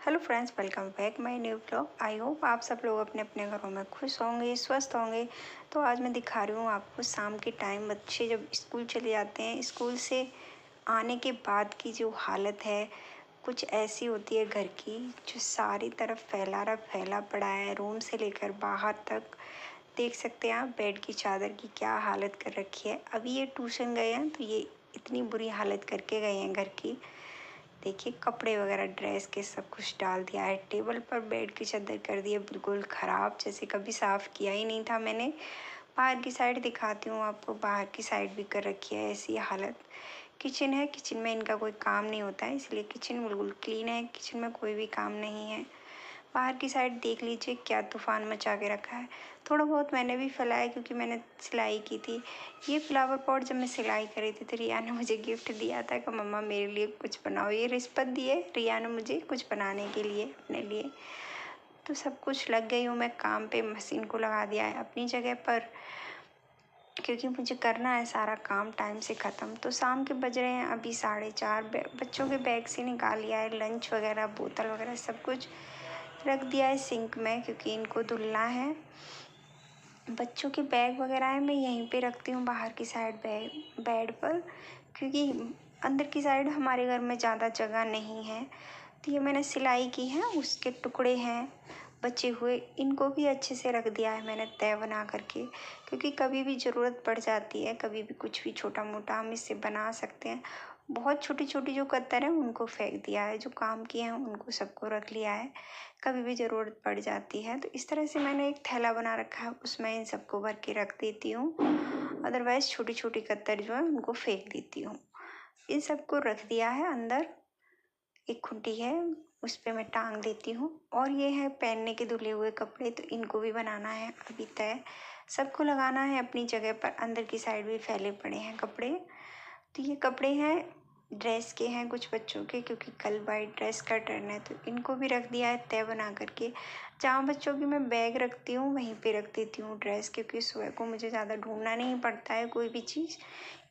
Hello friends, welcome back my new blog. I hope आप सब लोग अपने अपने घरों में खुश होंगे, स्वस्थ होंगे। तो आज मैं दिखा रही हूँ आपको शाम के टाइम बच्चे जब स्कूल चले जाते हैं, स्कूल से आने के बाद की जो हालत है कुछ ऐसी होती है घर की, जो सारी तरफ फैला पड़ा है, रूम से लेकर बाहर तक। देख सकते हैं आप बेड की चादर की क्या हालत कर रखी है। अभी ये ट्यूशन गए हैं तो ये इतनी बुरी हालत करके गए हैं घर की। देखिए कपड़े वगैरह ड्रेस के सब कुछ डाल दिया है टेबल पर, बेड की चादर कर दी है बिल्कुल ख़राब, जैसे कभी साफ़ किया ही नहीं था मैंने। बाहर की साइड दिखाती हूँ आपको, बाहर की साइड भी कर रखी है ऐसी हालत। किचन है, किचन में इनका कोई काम नहीं होता है, इसलिए किचन बिल्कुल क्लीन है, किचन में कोई भी काम नहीं है। बाहर की साइड देख लीजिए क्या तूफान मचा के रखा है। थोड़ा बहुत मैंने भी फैलाया क्योंकि मैंने सिलाई की थी। ये फ्लावर पॉट जब मैं सिलाई करी थी तो रिया ने मुझे गिफ्ट दिया था कि मम्मा मेरे लिए कुछ बनाओ। ये रिश्वत दी है रिया ने मुझे कुछ बनाने के लिए अपने लिए। तो सब कुछ लग गई हूँ मैं काम पे, मशीन को लगा दिया है अपनी जगह पर क्योंकि मुझे करना है सारा काम टाइम से ख़त्म। तो शाम के बज रहे हैं अभी 4:30। बच्चों के बैग से निकाल लिया है लंच वगैरह, बोतल वगैरह सब कुछ रख दिया है सिंक में क्योंकि इनको धुलना है। बच्चों के बैग वगैरह है मैं यहीं पे रखती हूँ बाहर की साइड बेड पर, क्योंकि अंदर की साइड हमारे घर में ज़्यादा जगह नहीं है। तो ये मैंने सिलाई की है, उसके टुकड़े हैं बचे हुए, इनको भी अच्छे से रख दिया है मैंने तय बना करके, क्योंकि कभी भी ज़रूरत पड़ जाती है, कभी भी कुछ भी छोटा मोटा हम इससे बना सकते हैं। बहुत छोटी छोटी जो कत्तर है उनको फेंक दिया है, जो काम किए हैं उनको सबको रख लिया है, कभी भी ज़रूरत पड़ जाती है। तो इस तरह से मैंने एक थैला बना रखा है, उसमें इन सबको भर के रख देती हूँ। अदरवाइज़ छोटी छोटी कत्तर जो है उनको फेंक देती हूँ। इन सबको रख दिया है अंदर। एक खूंटी है उस पे मैं टांग देती हूँ। और ये है पहनने के धुले हुए कपड़े, तो इनको भी बनाना है अभी तय, सबको लगाना है अपनी जगह पर। अंदर की साइड भी फैले पड़े हैं कपड़े। तो ये कपड़े हैं ड्रेस के हैं कुछ बच्चों के, क्योंकि कल वाइट ड्रेस का टर्न है, तो इनको भी रख दिया है तय बना करके। जहाँ बच्चों की मैं बैग रखती हूँ वहीं पे रख देती हूँ ड्रेस, क्योंकि सुबह को मुझे ज़्यादा ढूंढना नहीं पड़ता है कोई भी चीज़।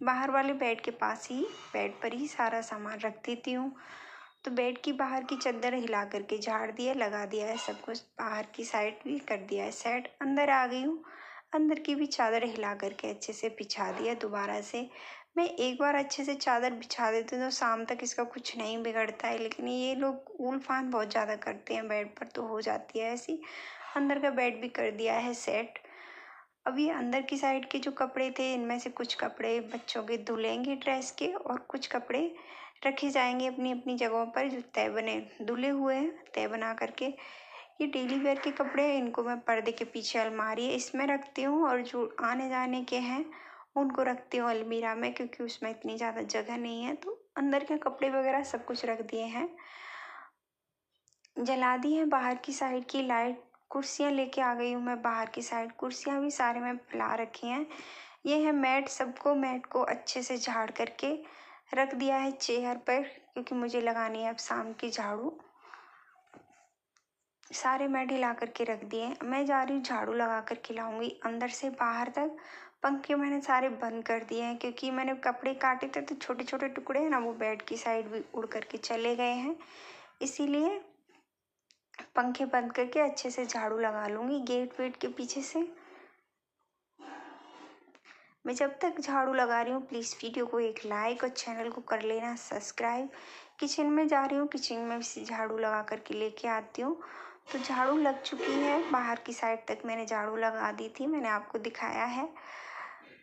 बाहर वाले बेड के पास ही, बेड पर ही सारा सामान रख देती हूँ। तो बेड की बाहर की चादर हिला करके झाड़ दिया, लगा दिया है सब कुछ, बाहर की साइड भी कर दिया है सेट। अंदर आ गई हूँ, अंदर की भी चादर हिला करके अच्छे से बिछा दिया दोबारा से। मैं एक बार अच्छे से चादर बिछा देती हूँ तो शाम तक इसका कुछ नहीं बिगड़ता है, लेकिन ये लोग ऊल फान बहुत ज़्यादा करते हैं बेड पर, तो हो जाती है ऐसी। अंदर का बेड भी कर दिया है सेट। अब ये अंदर की साइड के जो कपड़े थे, इनमें से कुछ कपड़े बच्चों के धुलेंगे ड्रेस के, और कुछ कपड़े रखे जाएंगे अपनी अपनी जगहों पर जो तय बने धुले हुए हैं तय बना करके। ये डेली वेयर के कपड़े हैं, इनको मैं पर्दे के पीछे अलमारी है इसमें रखती हूँ, और जो आने जाने के हैं उनको रखती हूँ अलमीरा में, क्योंकि उसमें इतनी ज़्यादा जगह नहीं है। तो अंदर के कपड़े वगैरह सब कुछ रख दिए हैं। जला दी है बाहर की साइड की लाइट। कुर्सियाँ लेके आ गई हूँ मैं बाहर की साइड, कुर्सियाँ भी सारे में फैला रखी हैं। ये है मैट, सबको मैट को अच्छे से झाड़ करके रख दिया है चेयर पर, क्योंकि मुझे लगानी है अब शाम की झाड़ू। सारे मैट हिला करके रख दिए। मैं जा रही हूँ झाड़ू लगा कर खिलाऊंगी अंदर से बाहर तक। पंखे मैंने सारे बंद कर दिए हैं, क्योंकि मैंने कपड़े काटे थे तो छोटे छोटे टुकड़े हैं ना, वो बेड की साइड भी उड़ करके चले गए हैं, इसीलिए पंखे बंद करके अच्छे से झाड़ू लगा लूँगी गेट वेट के पीछे से। मैं जब तक झाड़ू लगा रही हूँ प्लीज़ वीडियो को एक लाइक और चैनल को कर लेना सब्सक्राइब। किचन में जा रही हूँ, किचन में भी झाड़ू लगा करके लेके आती हूँ। तो झाड़ू लग चुकी है, बाहर की साइड तक मैंने झाड़ू लगा दी थी, मैंने आपको दिखाया है।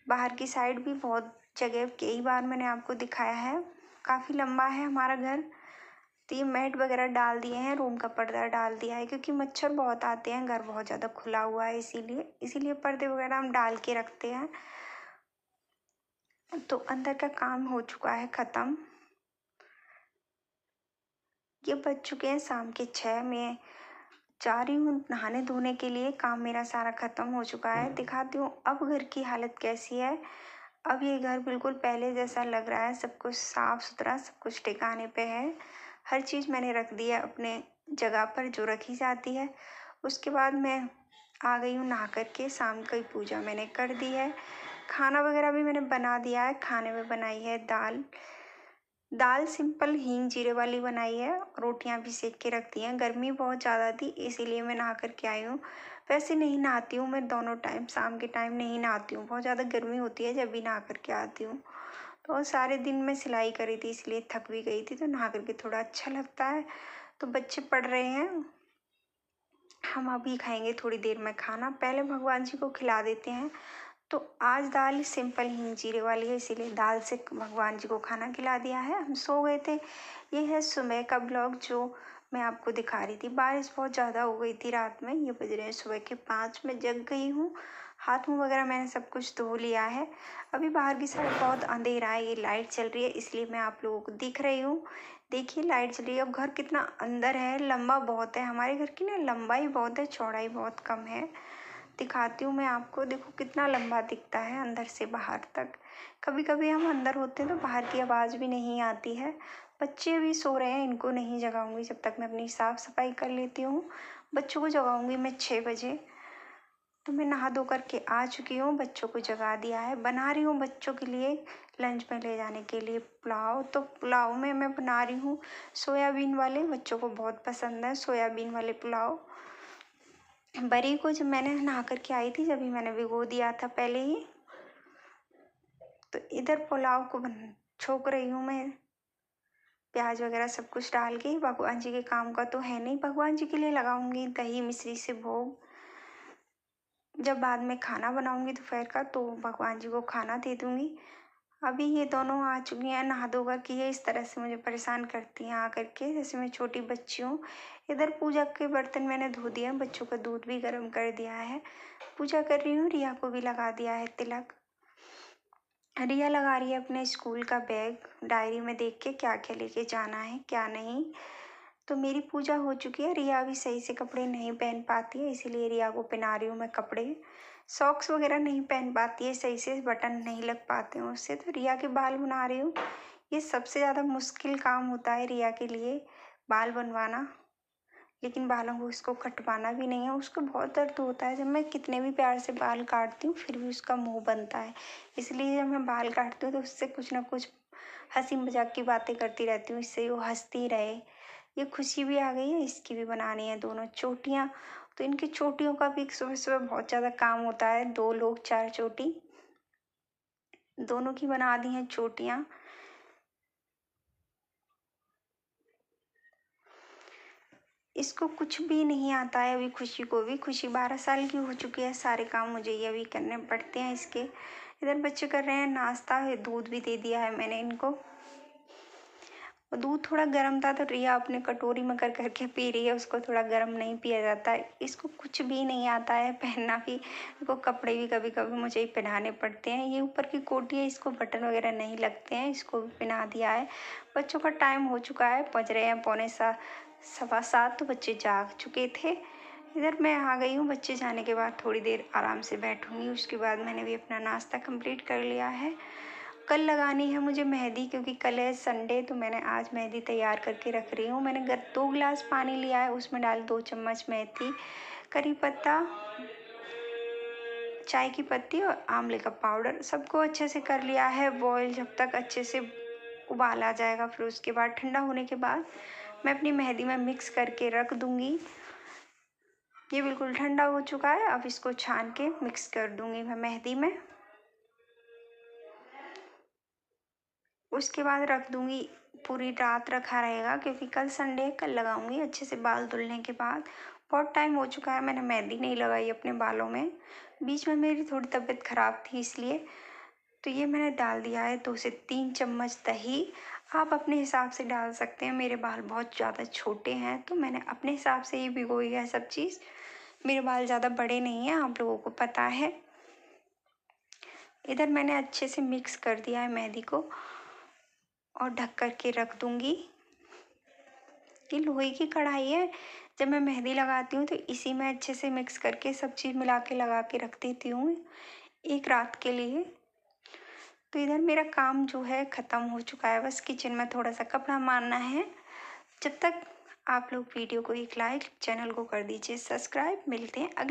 बाहर की साइड भी बहुत जगह कई बार मैंने आपको दिखाया है। काफ़ी लंबा है हमारा घर। तो ये मैट वगैरह डाल दिए हैं, रूम का पर्दा डाल दिया है, क्योंकि मच्छर बहुत आते हैं, घर बहुत ज़्यादा खुला हुआ है, इसीलिए पर्दे वगैरह हम डाल के रखते हैं। तो अंदर का काम हो चुका है ख़त्म। ये बज चुके हैं शाम के 6। मैं जा रही हूँ नहाने धोने के लिए, काम मेरा सारा ख़त्म हो चुका है। दिखाती हूँ अब घर की हालत कैसी है। अब ये घर बिल्कुल पहले जैसा लग रहा है, सब कुछ साफ़ सुथरा, सब कुछ ठिकाने पे है। हर चीज़ मैंने रख दी है अपने जगह पर जो रखी जाती है। उसके बाद मैं आ गई हूँ नहा करके, शाम की पूजा मैंने कर दी है। खाना वगैरह भी मैंने बना दिया है। खाने में बनाई है दाल, दाल सिंपल हींग जीरे वाली बनाई है, रोटियां भी सेक के रख दी हैं। गर्मी बहुत ज़्यादा थी इसीलिए मैं नहा कर के आई हूँ। वैसे नहीं नहाती हूँ मैं दोनों टाइम, शाम के टाइम नहीं नहाती हूँ, बहुत ज़्यादा गर्मी होती है जब भी नहा कर के आती हूँ। तो सारे दिन मैं सिलाई करी थी इसलिए थक भी गई थी, तो नहा करके थोड़ा अच्छा लगता है। तो बच्चे पढ़ रहे हैं, हम अभी खाएंगे थोड़ी देर में खाना, पहले भगवान जी को खिला देते हैं। तो आज दाल सिंपल हींग जीरे वाली है इसीलिए दाल से भगवान जी को खाना खिला दिया है। हम सो गए थे। ये है सुबह का ब्लॉग जो मैं आपको दिखा रही थी। बारिश बहुत ज़्यादा हो गई थी रात में। ये बज रहे हैं सुबह के 5, में जग गई हूँ। हाथ मुँह वगैरह मैंने सब कुछ धो लिया है। अभी बाहर की साइड बहुत अंधेरा है, ये लाइट चल रही है इसलिए मैं आप लोगों को दिख रही हूँ। देखिए लाइट चल रही है। अब घर कितना अंदर है, लंबा बहुत है। हमारे घर की ना लंबाई बहुत है, चौड़ाई बहुत कम है। दिखाती हूँ मैं आपको, देखो कितना लंबा दिखता है अंदर से बाहर तक। कभी कभी हम अंदर होते हैं तो बाहर की आवाज़ भी नहीं आती है। बच्चे अभी सो रहे हैं, इनको नहीं जगाऊंगी जब तक मैं अपनी साफ़ सफाई कर लेती हूँ। बच्चों को जगाऊंगी मैं 6 बजे। तो मैं नहा धो करके आ चुकी हूँ, बच्चों को जगा दिया है। बना रही हूँ बच्चों के लिए लंच में ले जाने के लिए पुलाव। तो पुलाव में मैं बना रही हूँ सोयाबीन वाले, बच्चों को बहुत पसंद है सोयाबीन वाले पुलाव। बरी को जब मैंने नहा करके आई थी, जब ही मैंने भिगो दिया था पहले ही। तो इधर पुलाव को छोक रही हूँ मैं, प्याज वगैरह सब कुछ डाल के। भगवान जी के काम का तो है नहीं, भगवान जी के लिए लगाऊंगी दही मिश्री से भोग। जब बाद में खाना बनाऊंगी दोपहर का तो भगवान जी को खाना दे दूंगी। अभी ये दोनों आ चुकी हैं नहा धो कर के। ये इस तरह से मुझे परेशान करती हैं आकर के, जैसे मैं छोटी बच्ची हूँ। इधर पूजा के बर्तन मैंने धो दिए हैं, बच्चों का दूध भी गर्म कर दिया है। पूजा कर रही हूँ, रिया को भी लगा दिया है तिलक। रिया लगा रही है अपने स्कूल का बैग, डायरी में देख के क्या क्या लेके जाना है क्या नहीं। तो मेरी पूजा हो चुकी है। रिया अभी सही से कपड़े नहीं पहन पाती है इसीलिए रिया को पहना रही हूँ मैं कपड़े। सॉक्स वगैरह नहीं पहन पाती है सही से, बटन नहीं लग पाते हैं उससे। तो रिया के बाल बना रही हूँ। ये सबसे ज़्यादा मुश्किल काम होता है रिया के लिए, बाल बनवाना। लेकिन बालों को उसको कटवाना भी नहीं है, उसको बहुत दर्द होता है। जब मैं कितने भी प्यार से बाल काटती हूँ फिर भी उसका मुंह बनता है। इसलिए जब मैं बाल काटती हूँ तो उससे कुछ ना कुछ हंसी मजाक की बातें करती रहती हूँ, इससे वो हंसती रहे। ये खुशी भी आ गई है, इसकी भी बनानी है दोनों चोटियाँ। तो इनकी चोटियों का भी सुबह सुबह बहुत ज़्यादा काम होता है। 2 लोग 4 चोटी, दोनों की बना दी हैं चोटियाँ। इसको कुछ भी नहीं आता है अभी, खुशी को भी। खुशी 12 साल की हो चुकी है, सारे काम मुझे ये अभी करने पड़ते हैं इसके। इधर बच्चे कर रहे हैं नाश्ता, दूध भी दे दिया है मैंने इनको। और दूध थोड़ा गर्म था तो रिया अपने कटोरी में कर करके पी रही है, उसको थोड़ा गर्म नहीं पिया जाता है। इसको कुछ भी नहीं आता है पहनना भी, इसको कपड़े भी कभी कभी मुझे ही पहनाने पड़ते हैं। ये ऊपर की कोटी है, इसको बटन वगैरह नहीं लगते हैं, इसको भी पहना दिया है। बच्चों का टाइम हो चुका है, बज रहे हैं 6:45, तो बच्चे जाग चुके थे। इधर मैं आ गई हूँ। बच्चे जाने के बाद थोड़ी देर आराम से बैठूंगी, उसके बाद मैंने भी अपना नाश्ता कंप्लीट कर लिया है। कल लगानी है मुझे मेहंदी, क्योंकि कल है संडे, तो मैंने आज मेहंदी तैयार करके रख रही हूँ। मैंने 2 गिलास पानी लिया है, उसमें डाल 2 चम्मच मेथी, करी पत्ता, चाय की पत्ती और आंवले का पाउडर, सबको अच्छे से कर लिया है बॉईल। जब तक अच्छे से उबाल आ जाएगा फिर उसके बाद ठंडा होने के बाद मैं अपनी मेहंदी में मिक्स करके रख दूंगी। ये बिल्कुल ठंडा हो चुका है, अब इसको छान के मिक्स कर दूंगी मैं मेहंदी में। उसके बाद रख दूंगी, पूरी रात रखा रहेगा क्योंकि कल संडे है, कल लगाऊंगी अच्छे से बाल धुलने के बाद। बहुत टाइम हो चुका है मैंने मेहंदी नहीं लगाई अपने बालों में, बीच में मेरी थोड़ी तबीयत ख़राब थी इसलिए। तो ये मैंने डाल दिया है 2 से 3 चम्मच दही। आप अपने हिसाब से डाल सकते हैं, मेरे बाल बहुत ज़्यादा छोटे हैं तो मैंने अपने हिसाब से ही भिगोई है सब चीज़। मेरे बाल ज़्यादा बड़े नहीं हैं, आप लोगों को पता है। इधर मैंने अच्छे से मिक्स कर दिया है मेहंदी को और ढक कर के रख दूंगी। ये लोहे की कढ़ाई है, जब मैं मेहंदी लगाती हूँ तो इसी में अच्छे से मिक्स करके सब चीज़ मिला के लगा के रख देती हूँ एक रात के लिए। तो इधर मेरा काम जो है ख़त्म हो चुका है, बस किचन में थोड़ा सा कपड़ा मारना है। जब तक आप लोग वीडियो को एक लाइक, चैनल को कर दीजिए सब्सक्राइब। मिलते हैं अगले